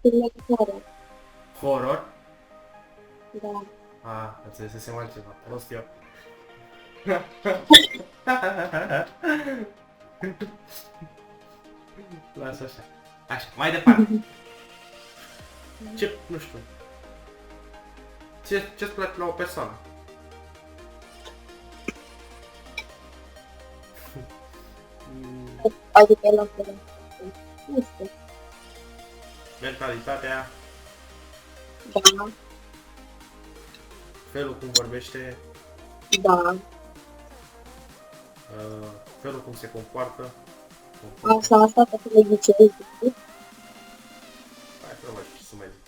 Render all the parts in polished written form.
filme cu horror. Horror? Da. A, înțelesesem altceva. Prost eu. Lasă așa. Așa, mai departe. Ce, nu știu. Ce-ți place la o persoană? Adică el o nu știu. Mentalitatea, Da. felul cum vorbește, Da. felul cum se comportă. Așa, asta ca să le ghicezi. Hai, probabil ce să mai zic.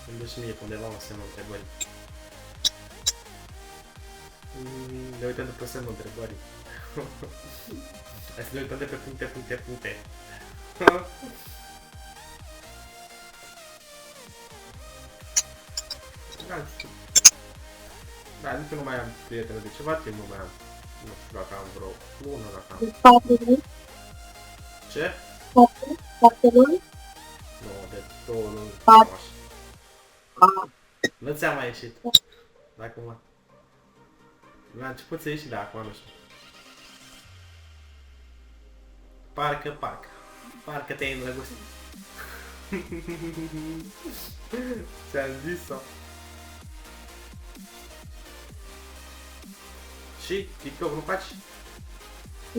Îmi dă și mie pe undeva un semnul întrebării. Ne uităm după semnul întrebării. Hai să ne uităm de pe puncte. Da, nu știu. Da, nici nu mai am prietene de ceva timp, nu mai am. Nu știu dacă am vreo lună, dacă am. 4 luni? Ce? 4 luni? Nu, de 2 luni. Patru. Așa. Nu ți-a mai ieșit. Dacă mă... La început să ieși, dar acum nu știu. Parcă te-ai îndrăgostit. Ți-am zis-o. Și? TikTok nu faci?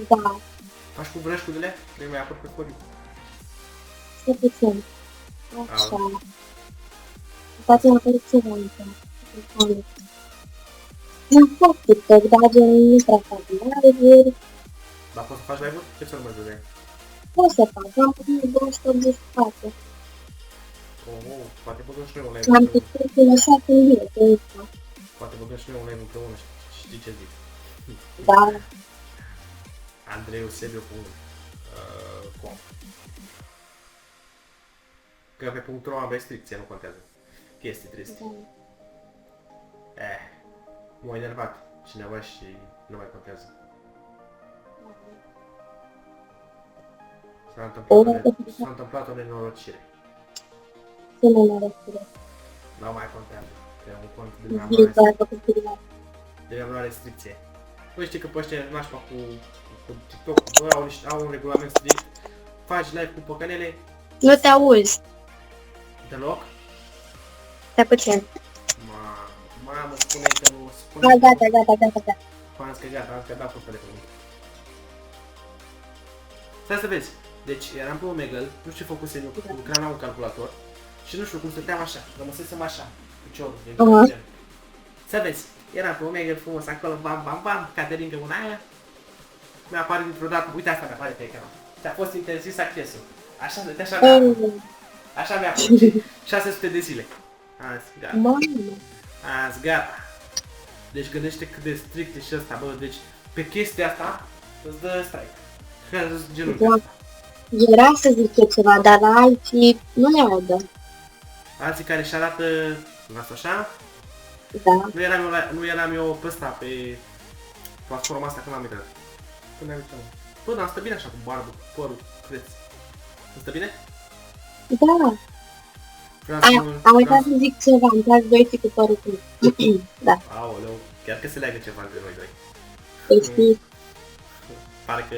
Da. Faci cu vrășcurile? Nu mai apăr pe forii. Să puțin. Așa. Uitați-mă pe ce vă uităm. Nu fac TikTok, dar gen nu prea fac live-uri. Dar poți să faci live-uri? Ce ți urmezi de Pot să fac, am 284. Oh, poate băgăm și noi un Am live împreună. TikTok de lăsat în vie, pe ăsta. Poate băgăm și noi un live împreună, știi ce zic? Da. andreiusebiu.com Că pe .ro am restricție, nu contează. Chestii triste. M-a enervat cineva și nu mai contează. S-a întâmplat o nenorocire. Ce nenorocire. Nu mai contează. Pe un cont de mi-am luat restricție. Păi știi că pe ăștia nașpa cu TikTok, bă, au un regulament strict. Faci live cu păcănele Nu te auzi. deloc. Stai puțin. Mamă, spune că nu, spune Da, că nu. gata. Am zis că gata, am zis că da cu telefonul. Stai să vezi. Deci eram pe Omegle, nu știu ce făcusem eu, lucram la un calculator și nu știu cum stăteam așa, rămăsesem așa, piciorul din gen. Să vezi, eram pe Omegle frumos acolo, bam, Caterin pe una aia. Mi-apare dintr-o dată, uite asta mi-apare pe ecran. Ți-a fost interzis accesul. Așa mi-a apărut 600 de zile. Am zis, gata. Am zis, gata. Deci gândește cât de strict e și ăsta, bă, deci pe chestia asta îți dă strike. Genunchi ăsta. Era să zic eu ceva, dar la alții nu le audă. Alții care își arată, lasă așa, Da. nu eram eu pe ăsta, pe platforma asta când am intrat. Când am intrat. Bă, dar am stă bine așa cu barbă, cu părul, creț. Îmi stă bine? Da. Am uitat să zic ceva, îmi plac băieții cu părul cu. Da. Aoleu, chiar că se leagă ceva între noi doi. Deci știi, Parcă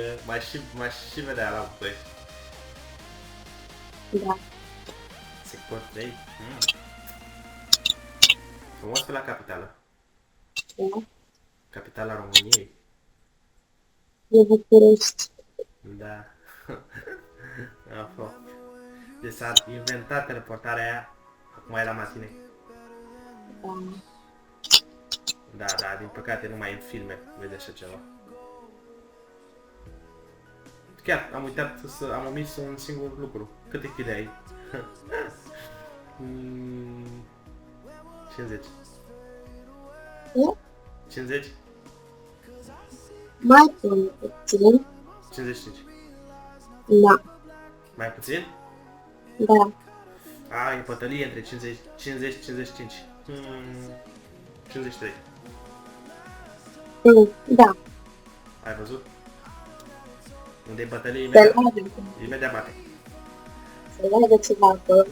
m-aș și vedea la voi. da. Sector 3. Frumos pe la capitală. Da. Capitala României. E București. Da. Aproape. Deci s-a inventat teleportarea aia. Acum e la matine. Da. Da, din păcate nu mai e în filme. Vede așa ceva. Chiar, am uitat am omis un singur lucru. Câte chile ai? 50. Ce? 50? Mai puțin. 55. Da. Mai puțin? Da. E pătălie între 50-55. 53. Da. Ai văzut? Unde e bătălie De imediat bate. să leagă ceva acolo.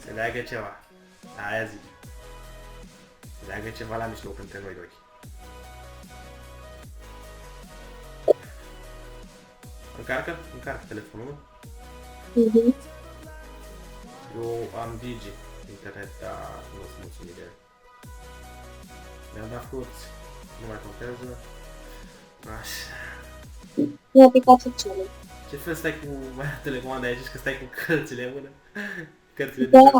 Se leagă ceva. Aia zic. Se leagă ceva la mijloc între noi doi. Încarcă telefonul. Eu am Digi. Internet, dar nu sunt mulțumit de el. Mi-am dat fruți. Nu mai contează. Așa. Nu aplicație cele. Ce fel stai cu telecomanda aici și că stai cu cărțile în mână? Cărțile de Da. joc?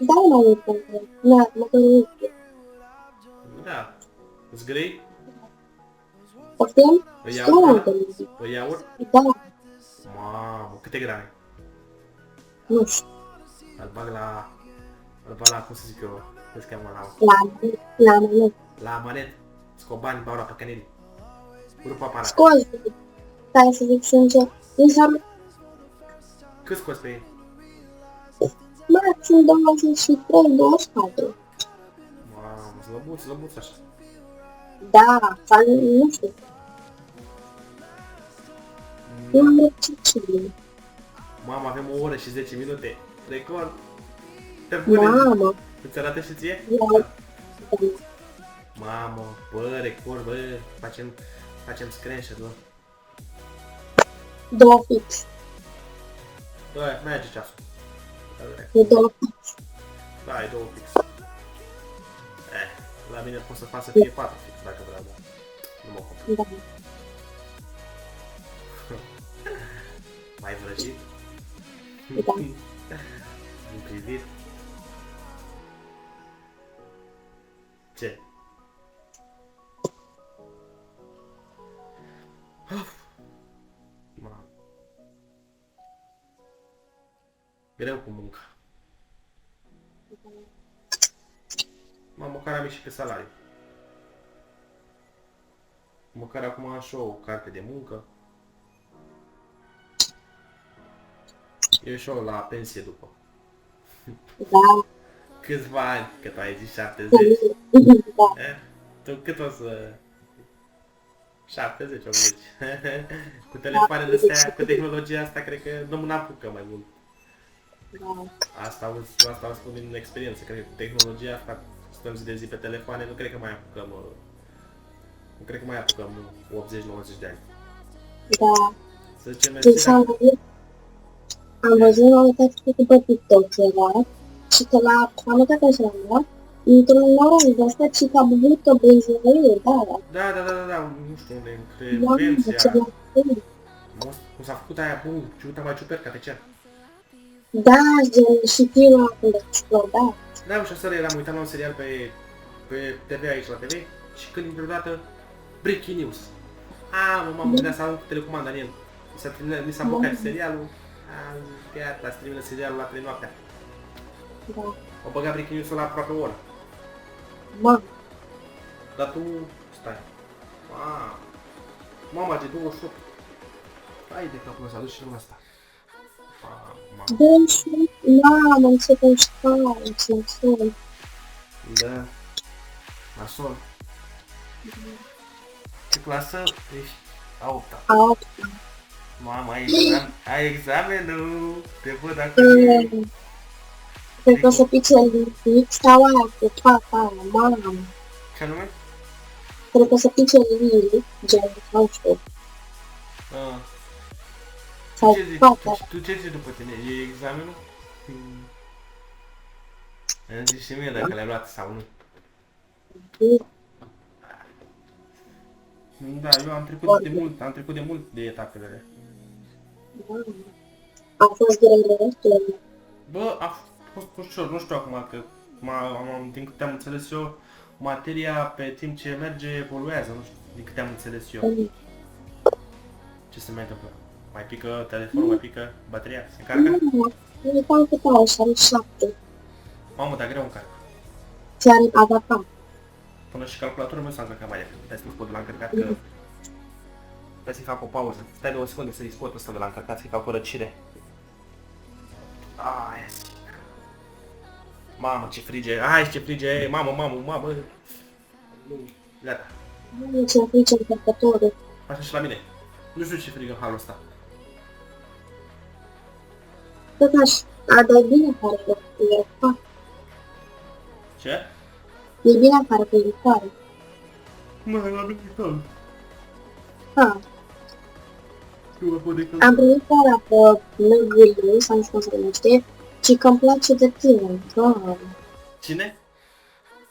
Da, mai mult pentru. Da, mă gândesc. Da. Îți grei? Poftim? Îi Nu iau mă ăla? gândesc. Îi iau? Da, Mamă, câte grame? nu știu. Îl bag la, cum să zic eu, cum se cheamă La mână. la manet. Scot bani, bau la păcănelii. Rup aparat. Scoți. Stai să zic sincer. Înseamnă Cât scoți pe ei? maxim 23-24. Mamă, slăbuț așa. Da, sau nu știu. Nu am răcicile. Mamă, avem o oră și 10 minute. Record. Te pune. Mamă. Îți arată și ție? Da. Mamă, bă, record, bă. Facem screenshot, bă. 2 fix. Bă, merge ceasul. E 2 fix. Da, e 2 fix. La mine pot să fac să fie 4 fix, dacă vreau, da. Nu mă complet. Da. Mai vrăjit? Da. În privit? Ce? Mamă. Greu cu munca. Măcar am ieșit pe salariu. Măcar acum am și o carte de muncă. Eu și eu la pensie după. Da. Câțiva ani, că tu ai zis 70. Da. Tu cât o să... 70, 80. Cu telefoanele astea, cu tehnologia asta, cred că nu apucă mai mult. Da. Asta o spun din experiență, cred că cu tehnologia asta, stăm zi de zi pe telefoane, nu cred că mai apucăm... Nu cred că mai apucăm 80-90 de ani. Da. Să zicem, Deci am văzut la uitat pe TikTok ceva și că am uitat așa, da? Într-un oraș de asta și că a băut o benzinărie, da. Da, nu știu unde, între Doamne, Venția. ce l-a făcut. Cum s-a făcut aia, bă, ciuta mai ciuperca, de ce? Da, și filmul când a explodat. Da, și aseară eram uitat la un serial pe TV aici la TV și când dintr-o dată Breaking News. M-am gândit să am telecomanda în el. Mi s-a blocat serialul. Gata, se termină serialul la 3 noaptea. Da. O băga Breaking News-ul la aproape o oră. Mamă. Dar tu, stai. Mama de 28. Hai de capul ăsta, du-și și asta. Deci, mamă, încep în școală, ce Da. Nasol. Ce clasă ești? A 8-a. A 8. Mamă, ai examenul. Te văd acum. Cred că o să pice limic sau aia cu fata aia, mamă. Ce anume? Cred că o să pice limic, gen, nu știu. Sau fata. Tu ce zici după tine? E examenul? Îmi zici și mie dacă le-ai luat sau nu. Da, eu am trecut de mult de etapele. Au fost grele. Bă, a fost ușor, nu știu acum că din câte am înțeles eu, materia pe timp ce merge evoluează, nu știu, din câte am înțeles eu. Ce se mai întâmplă? Mai pică telefonul, mai pică bateria? Se încarcă? Nu, cam cât au, 67. Mamă, dar greu încarcă. Ți-am adaptat. Până și calculatorul meu s-a încărcat mai repede. Stai să-mi scot de la încărcat că... Stai să-i fac o pauză. Stai 2 secunde să-i scot ăsta de la încărcat, să-i fac o răcire. Mamă, ce frige! Hai, ce frige! Mamă! Gata. Nu, ce frice încărcătorul. Așa și la mine. Nu știu ce frigă în halul ăsta. Tot așa, dar e bine afară că e afară. Ce? E bine afară că e afară. Mă, la mine tot. Ah, Eu mă pot de am primit seara pe Năgâliu, sau nu știu cum se numește, și că îmi place de tine. Doamne. Cine?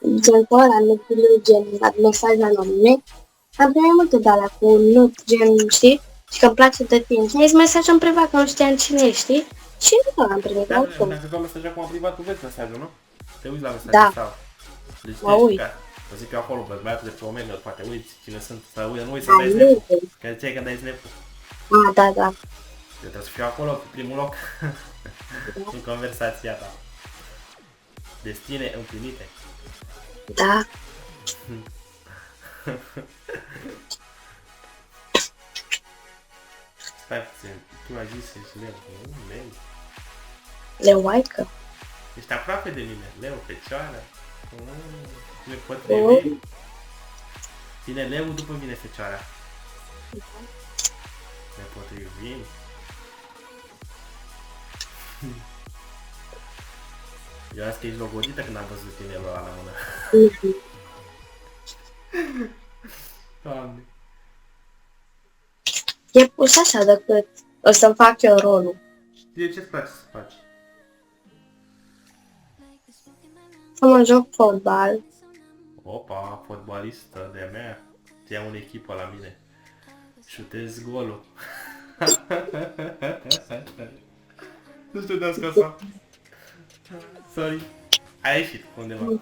Gen pe ăla, Năgâliu, gen mesaje anonime. Am primit multe de alea cu nu, gen, știi? Și că îmi place de tine. Și ai zis mesaj în privat, că nu știam cine ești, știi? Și nu am primit Da, oricum. dacă vreau mesaj acum privat, tu vezi mesajul, nu? Te uiți la mesaj Da. sau? Deci Mă uit. Vă zic eu acolo, băiatul de pe Omega, poate uiți cine sunt, să uiți, nu uiți să Da, dai nu snap-ul. vezi. Că ziceai că dai snap-ul. Ah, da, da. Eu trebuie să fiu acolo, pe primul loc, în conversația ta. Destine împlinite. Da. Stai puțin, tu ai zis ești leu, nu, leu. Leoaică. Ești aproape de mine, leu, fecioară. Ne potrivim. Vine leu, după vine fecioara. Ne potrivim. Eu azi că ești logodită când am văzut tinelul ăla la mână. Doamne. E pus așa decât o să-mi fac eu rolul. De ce-ți place să faci? Să mă joc fotbal. Opa, fotbalistă de-a mea. Te iau în echipă la mine. Șutez golul. Nu știu de asta. Sorry. Ai ieșit undeva.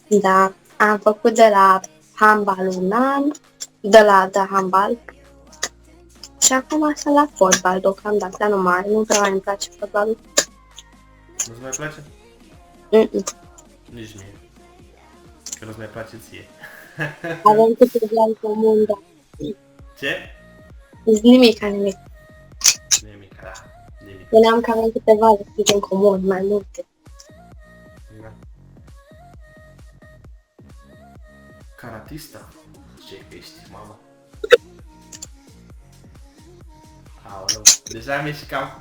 Da. Am făcut de la handbal un an. De handbal. Și acum sunt la fotbal deocamdată, dar nu mare. Nu prea îmi place fotbalul. Nu-ți mai place? Mm-mm. Nici mie. Că nu-ți mai place ție. Avem câteva în comun, da. Ce? Nimic. Nimic, da. Nimic. Spuneam că avem câteva lucruri în comun, mai multe. Da. Karatista? Ce că ești, mamă? Aoleu, deja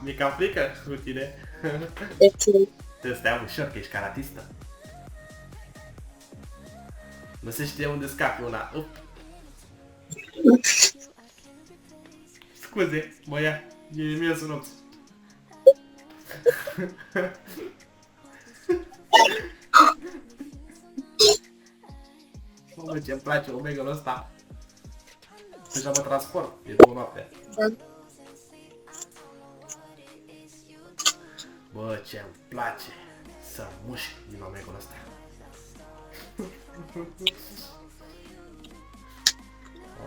mi-e cam frică cu tine. Deci, Trebuie să te iau ușor că ești karatistă. Nu se știe unde scapi una. Up. Scuze, mă ia. E miezul nopții. Mamă, ce-mi place Omega-ul ăsta. Deja mă transport. E 2 noaptea. da. Bă, ce-mi place să mușc din Omega-ul ăsta.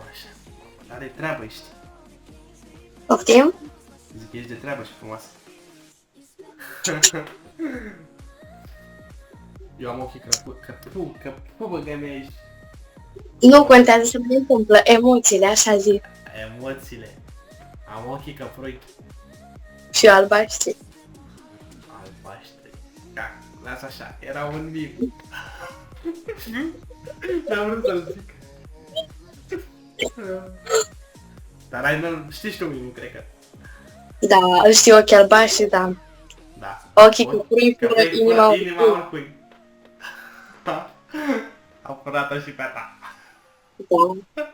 Așa. Are treabă, ești. Poftim? Zic că ești de treabă și frumoasă. Eu am ochii că băgă mea ești. Nu contează să ne întâmplă emoțiile, așa zic. Emoțiile. Am ochii ca proiect Și albaștri. albaștri. Da, lasă așa, era un mim. N-am vrut să-l zic. Dar ai, știi tu mimul, cred că. Da, îl știu, ochii albaștri, da. Da. Ochii cu pui, inima oricui. Am furat-o și pe a ta. Da.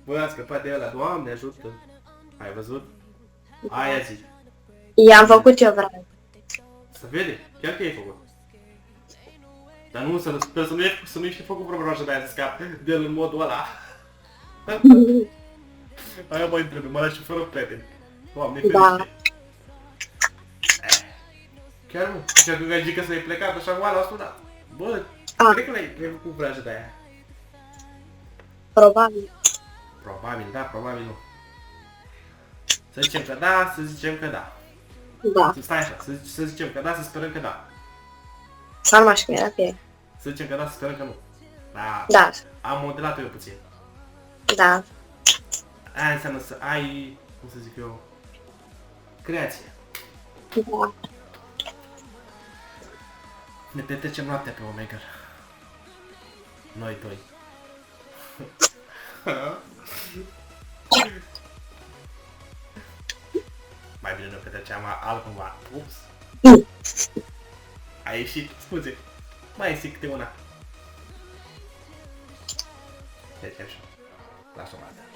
Bă, a scăpat de ăla, Doamne ajută. Ai văzut? Aia zi. I-am făcut eu vreau. Să vede, chiar că ai făcut. Dar nu, sper să nu ești făcut problema de aia să scap de el în modul ăla. Aia mă întrebe, mă lași și fără prieteni. Doamne, Da. ferește. Chiar nu, chiar că gagică să-i plecat așa goală, a sunat. Bă, cred că l-ai făcut vraja de aia. Probabil. Probabil da, probabil nu. Să zicem că da, să zicem că da. Da. Stai așa, să zicem că da, să sperăm că da. S-ar mai șmerea pe el. Să zicem că da, să sperăm că nu. Da. Da. Am modelat eu puțin. Da. Aia înseamnă să ai, cum să zic eu, creație. Da. Ne petrecem noaptea pe Omega. Noi doi. mai bine nu că treceam altcumva. Ups. A ieșit, scuze. Mai ieși câte una. Deci așa. Lasă-o mai dată.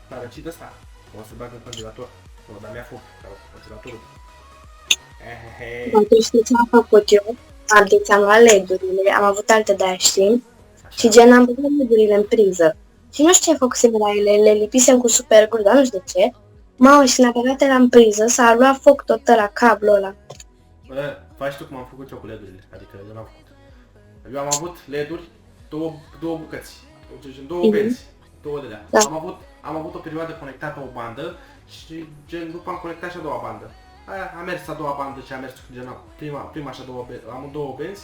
S-a răcit ăsta. O să bag în congelator. O da mi-a foc. Sau congelatorul. Atunci știi ce am făcut eu? Am luat LED-urile, am avut alte de-aia, știi? Și gen am băgat LED-urile în priză. Și nu știu ce făcusem la ele, le lipisem cu super glue, dar nu știu de ce. Mamă, și ne-a băgat la în priză, s-a luat foc tot ăla, cablul ăla. Bă, faci tu cum am făcut eu cu LED-urile, adică eu n-am făcut. Eu am avut LED-uri, două bucăți, două benzi, două de alea. Da. Am avut o perioadă conectată o bandă și gen după am conectat și a doua bandă. Aia a mers a doua bandă și a mers gen prima și a doua amândouă benzi.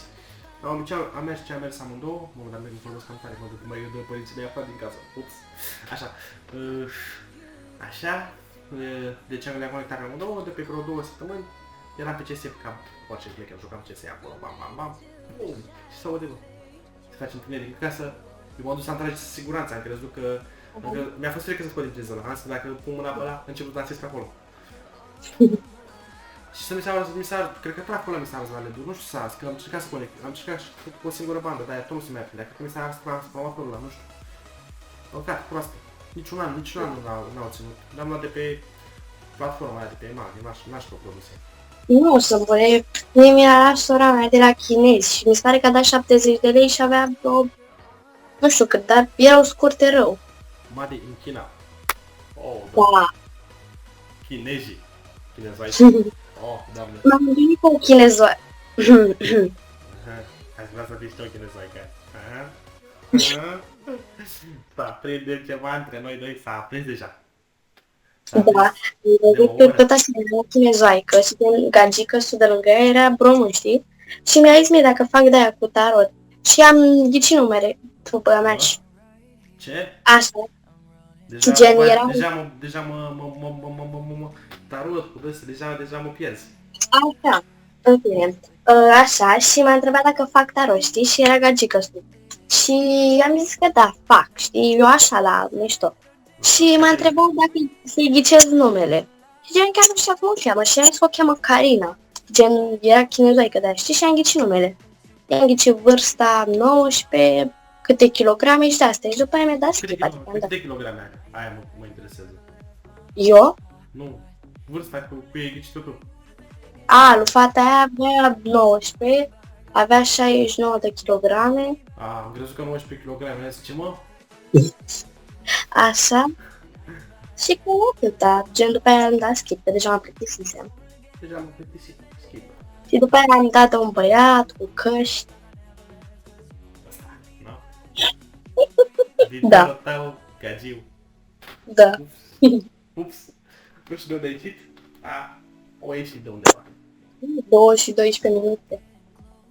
Am mers ce a mers amândouă, dar merg vorbesc cam tare, mă duc mai eu de părinții mei afară din casă. Ups. Așa. Așa. Deci le-am conectat pe amândouă, de pe vreo 2 săptămâni. Eram pe CS, cam orice plec, eu jucam CS acolo, bam, bam, bam. Și se aude, bă. Se face întuneric în casă. Eu m-am dus să-mi trage siguranța, am crezut că... Mi-a fost frică să scot din zona. Am zis că dacă pun mâna pe ăla, încep să dansez pe acolo. Și să mi s-a, cred că tracul ăla mi s-a răzvat LED-ul, nu știu s-a ars, că am încercat să conect, am încercat și cu o singură bandă, dar tot nu se mai aprindea, cred că mi s-a ars transformatorul ăla, nu știu. Păcat, proastă. Niciun an n-au ținut. Le-am luat de pe platforma aia, de pe EMAG, n-aș pe produse. Nu, să bune, mie mi-a luat sora mea de la chinezi și mi se pare că a dat 70 de lei și avea o... Nu știu cât, dar erau scurte rău. Made in China. Oh, Da. Chinezii. Chinezoi. Oh, doamne. M-am gândit cu chinezoare. Aș vrea să fii și tu chinezoică. S-a prins ceva între noi doi, s-a prins deja. Da, pe tot așa era chinezoaică și din gagică-sul de lângă ea era bromân, știi? Și mi-a zis mie dacă fac de-aia cu tarot. Și am ghicit numere, după mea și Ce? așa. Deja Gen, era... deja mă tarot cu dânsă, deja mă pierzi. Așa, în fine. Așa, și m-a întrebat dacă fac tarot, știi? Și era gagică-sul. Și am zis că da, fac, știi? Eu așa la mișto. Și m-a întrebat dacă să-i ghicesc numele. Și gen chiar nu știa cum o cheamă și am zis că o cheamă Carina. Gen, era chinezoică de-aia, știi? Și am ghicit numele. I-am ghicit vârsta 19, câte kilograme și de-astea. Și după aia mi-a dat skip, adică Câte kilograme ai? Aia mă interesează. Eu? Nu, vârsta cu ei ghicit tu. Lui fata aia avea 19, avea 69 de kilograme. Am crezut că 19 kg, mi-a zis ce mă? Așa. Și că nu atâta, gen după aia am dat skip, că deja m-am plictisisem. Deja m-am plictisit, skip. Și după aia am dat un băiat cu căști. Asta, nu? Da. Viitorul tău, gagiu. Da. Ups. Nu știu de unde a ieșit. O ieșit de undeva. 2 și 12 minute.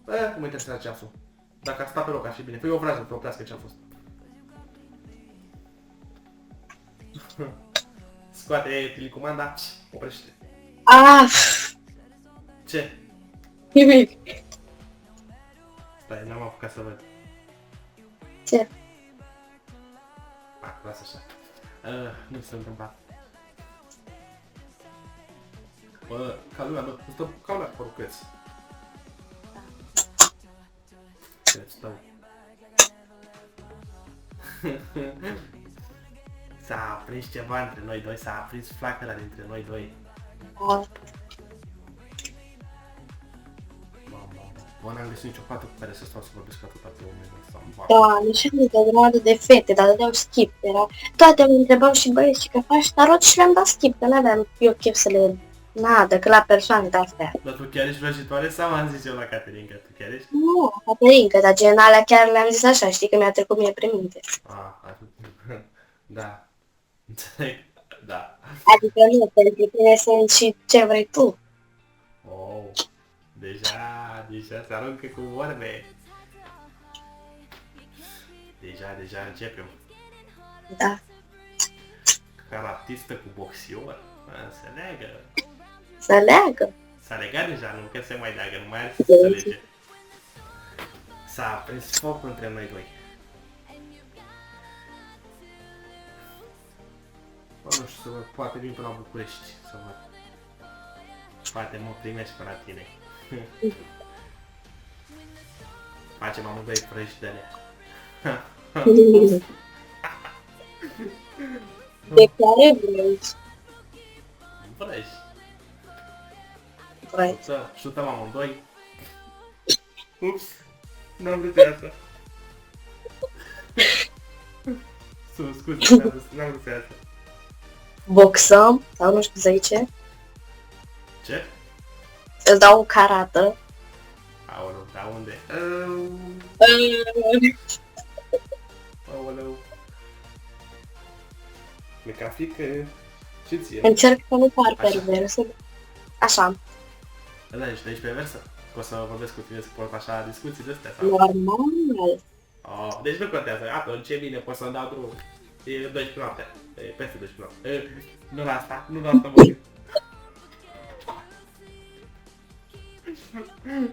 Cum mă interesează ceasul? Dacă a stat pe loc, ar fi bine. Păi o vrajă să oprească ce a fost. Scoate telecomanda, oprește. Ce? Nimic. Stai, n-am apucat să văd. Ce? Lasă așa. Nu se întâmplă. Bă, ca lumea, bă, îți dă ca lumea părul creț. Creț tău. S-a aprins ceva între noi doi, s-a aprins flacăra dintre noi doi. Bă, n-am găsit nicio fată cu care să stau să vorbesc atâta pe oameni ăsta. Da, deși am de grămadă de fete, dar dădeau skip. Era... Toate mă întrebau și băieți și că faci tarot și le-am dat skip, că n-aveam eu chef să le... decât la persoane de-astea. Dar tu chiar ești vrăjitoare sau am zis eu la Caterinca? Tu chiar ești? Nu, Caterinca, dar gen alea chiar le-am zis așa, știi că mi-a trecut mie prin minte. Da. Înțeleg, da. Adică nu, pentru tine sunt și ce vrei tu. Oh, deja se aruncă cu vorbe. Deja începem. Da. Karatistă cu boxior. Se leagă. Să leagă. S-a legat deja, nu că se mai leagă, nu mai are să se lege. S-a prins foc între noi doi. Bă, nu știu, să văd, poate vin până la București, să văd. Poate mă primești până la tine. Facem amândoi prăjiți de alea. De care vrei? Prăji. Vrei. Să șutăm amândoi. Ups, n-am vrut să asta. Scuze, n-am vrut să asta. Boxăm, sau nu știu să zice. Ce? Îți dau o carată. Aoleu, da unde? Aoleu. Mi-e ca frică și ție. Încerc să nu par Așa. perversă. Așa, Da, ești aici pe versă? Că o să vorbesc cu tine să port așa discuții de astea sau? normal. Oh, deci nu contează. Atunci e bine, pot să-mi dau drumul. E 12 noapte. E peste 12 noapte. Nu la asta, nu la asta mă gândesc.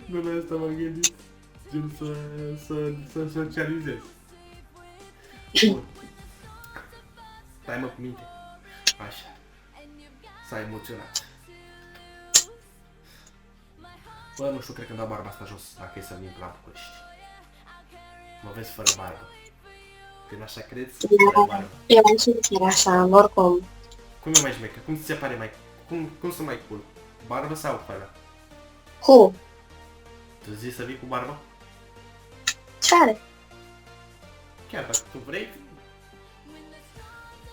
Nu la asta m-am gândit. Gen să socializez. Bun. Stai mă cu minte. Așa. S-a emoționat. Bă, nu știu, cred că îmi dau barba asta jos dacă e să vin la București. Mă vezi fără barbă. Când așa crezi, fără barbă. Eu am sincer așa, oricum. Cum e mai șmecă? Cum ți se pare mai... Cum sunt mai cool? Barbă sau fără? Cu? Tu zici să vii cu barbă? Ce are? Chiar dacă tu vrei?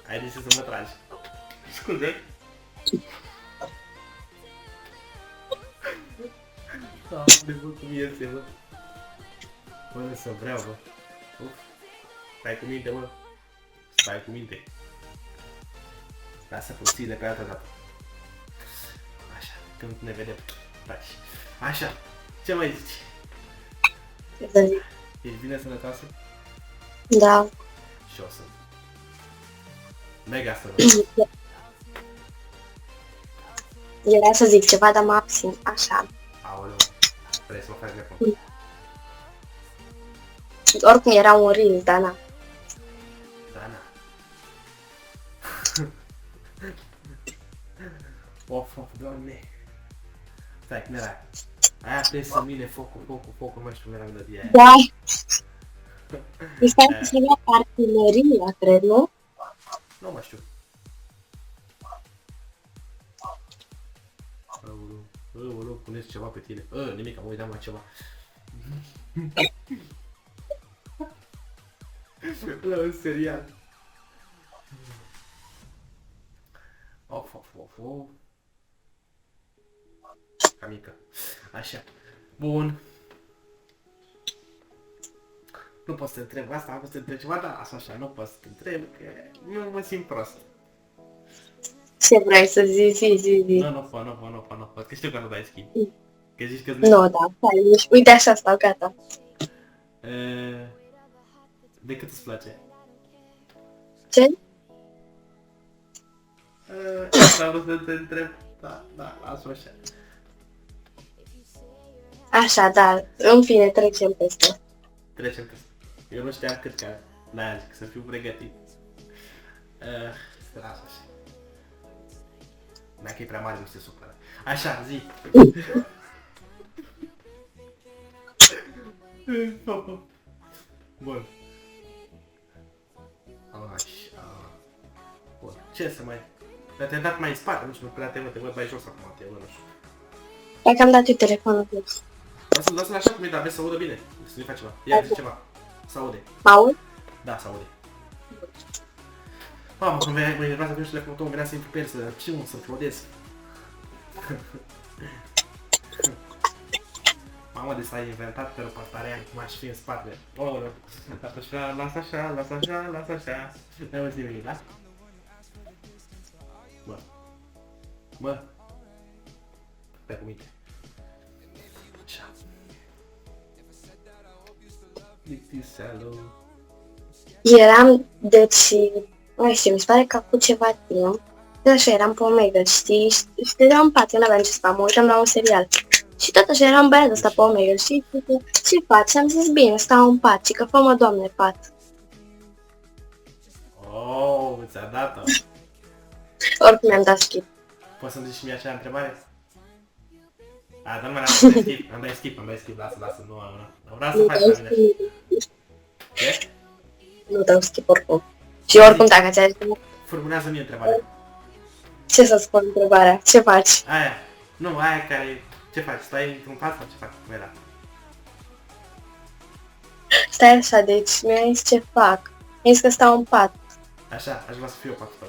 Ai decis să mă tragi. Scuze. De bă, cum iese, bă. Bă, să vreau, bă. Uf. Stai cu minte, bă. Stai cu minte. Lasă puține pe altă dată. Așa, când ne vedem. Taci. Așa, ce mai zici? Ce să zic? Ești bine sănătoasă? Da. Și eu sunt. Mega sănătoasă. Era să zic ceva, dar mă abțin. Așa. Aoleu. Trebuie să mă faci de acum. Oricum era un reel, dar na. Da, na. Of, doamne. Stai, cum era? Aia prins să mine focul, nu mai știu cum era melodia aia. Da. Este ceva parfumeria, cred, nu? Nu mai știu. Aoleu, puneți ceva pe tine. Nimic, am uitat mai ceva. La un serial. Of. Ca mică. Așa. Bun. Nu pot să te întreb asta, am fost să te întreb ceva, dar așa, nu pot să te întreb, că nu mă simt prost. Ce vrei să zici? Zi. Nu pot, că știu că nu dai schimb. Că zici că-ți Nu, da, stai, uite așa stau, gata. De cât îți place? Ce? Asta vrut să te întreb. Da, lasă așa. Așa, da, în fine, trecem peste. Trecem peste. Eu nu știam cât ca... Da, zic, să fiu pregătit. Lasă așa. Dacă e prea mare, nu se supără. Așa, zi. Bun. Așa. Bun. Ce să mai... Dar te-ai dat mai în spate, nu știu, prea te văd mai jos acum, te văd, nu știu. Dacă am dat eu telefonul plus. Lasă-l așa cum e, dar vezi să audă bine. Să nu-i faci ceva. Ia, zi ceva. Să aude. Paul? Da, să aude. Mamă, când mă enervează atunci telefonul tău, îmi venea să intru pe el, să-l flodez. Mamă, de s-a inventat pe repartarea aia, cum aș fi în spate. Aoleu. Lasă așa. N-ai auzit nimic, da? Bă. Stai cu minte. Așa. Plictiseală. Eram, deci, nu știu, mi se pare că acum ceva timp, de așa eram pe Omega, știi, și stăteam în pat, eu n-aveam ce să fac, mă uitam la un serial. Și tot așa eram băiatul ăsta pe Omega, și ce faci? Am zis, bine, stau în pat, și că fă-mă, Doamne, pat. Oh, ți-a dat-o. Oricum mi-am dat skip. Poți să-mi zici și mie acea întrebare? A, dar nu mai lasă, am dat skip, lasă, nu vreau să Nu faci dau la mine. skip. Ce? Nu dau skip oricum. Și oricum dacă ți-ai zis, Formulează mie întrebarea. ce să spun întrebarea? Ce faci? Aia, nu, aia care... Ce faci? Stai într-un pat sau ce faci? Cum era? Stai așa, deci mi-a zis ce fac. Mi-a zis că stau în pat. Așa, aș vrea să fiu patul tău.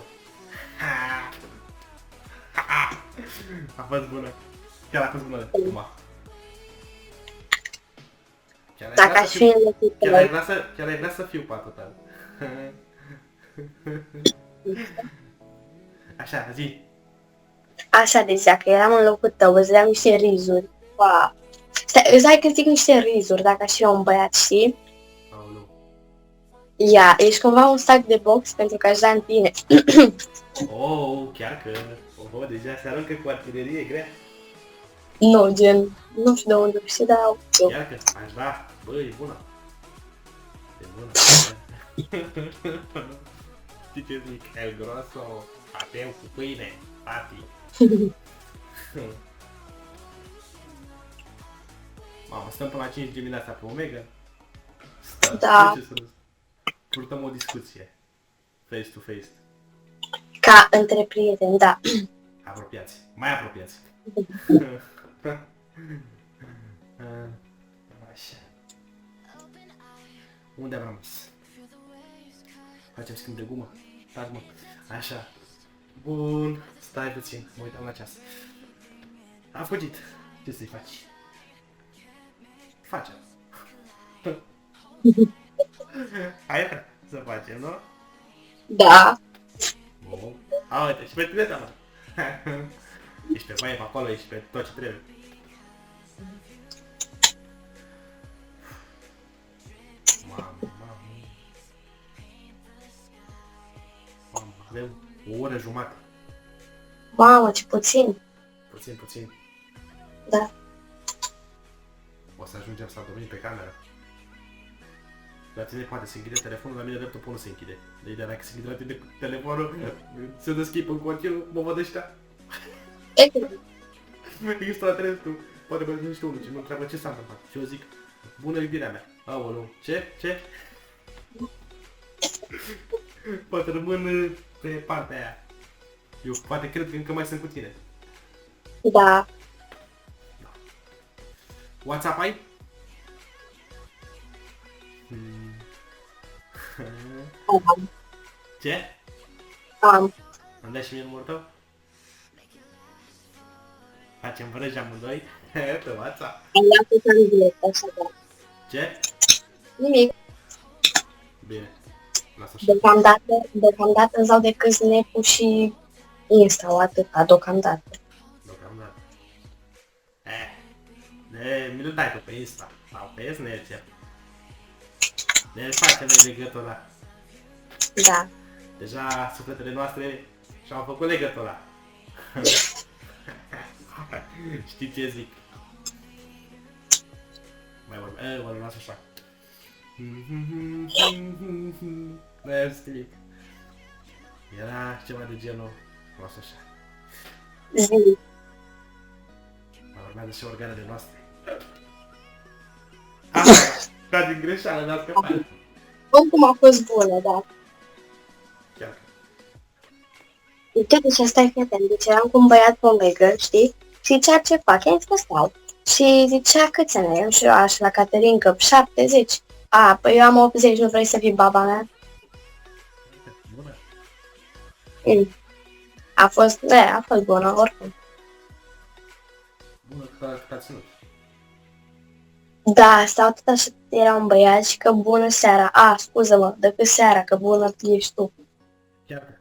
A fost bună. Chiar a fost bună, acum. Dacă aș fi în locul Chiar ai tău. vrea să fiu patul tău. Așa, zi. Așa, deci dacă eram în locul tău, îți dădeam niște rizuri. Wow. Stai, îți dai că zic niște rizuri, dacă aș fi un băiat, știi? Aoleu. Ia, ești cumva un sac de box pentru că aș da în tine. Oh, chiar că... Oh, deja se aruncă cu artilerie grea. Nu, gen, nu știu de unde știi, dar eu. Chiar că aș da. Bă, e bună. E bună. Știi ce zic? El grosso, pateu cu pâine, pati. Mamă, stăm până la 5 dimineața pe Omega? Stăm. Da. Ce să purtăm o discuție. Face to face. Ca între prieteni, da. Apropiați. Mai apropiați. Așa. Unde am rămas? Facem schimb de gumă? Tac, mă. Așa. Bun. Stai puțin. Mă uitam la ceas. A fugit. Ce să-i faci? Facem. Hai să facem, nu? Da. Bun. A, uite, și pe tine, da, mă. Ești pe baie pe acolo, ești pe tot ce trebuie. Mamă. Mamă, avem o oră jumătate. Mamă, ce puțin. Puțin. Da. O să ajungem să dormim pe cameră. La tine poate se închide telefonul, la mine laptopul nu se închide. De ideea dacă se închide la tine telefonul, se dă skip în continuu, mă văd ăștia. Există la telefon, poate mă gândește unul, ce mă întreabă ce s-a întâmplat. Și eu zic, bună iubirea mea. Aoleu, ce? Poate rămân pe partea aia. Eu poate cred că încă mai sunt cu tine. Da. WhatsApp ai? Am. Ce? Am. Îmi dai și mie numărul tău? Facem vrăji amândoi pe WhatsApp. Am luat tot în bilet, așa da. Ce? Nimic. Bine. Lasă așa. Deocamdată îți dau decât Snap-ul și Insta-ul atâta, deocamdată. Deocamdată. Mi-l dai tu pe Insta sau pe Snapchat. Ne facem noi legătura ăla. Da. Deja sufletele noastre și-au făcut legătura ăla. Știi ce zic? Mă las așa. Mai am scris. Era ceva de genul. Las așa. Zi. Mai urmează și organele noastre. Aha, ca din greșeală mi-a scăpat. Oricum a fost bună, da. Chiar că. Uite, deci stai fii atent. Deci eram cu un băiat pe Omega, știi? Și zicea ce fac, i-am zis că stau. Și zicea câți ani am și eu așa la Caterinca, 70. A, păi eu am 80, nu vrei să fii baba mea? Bună. A fost bună, oricum. Bună cât a ținut. Da, stau tot așa, era un băiat și că bună seara. A, scuză-mă, decât seara, că bună ești tu. Chiar că.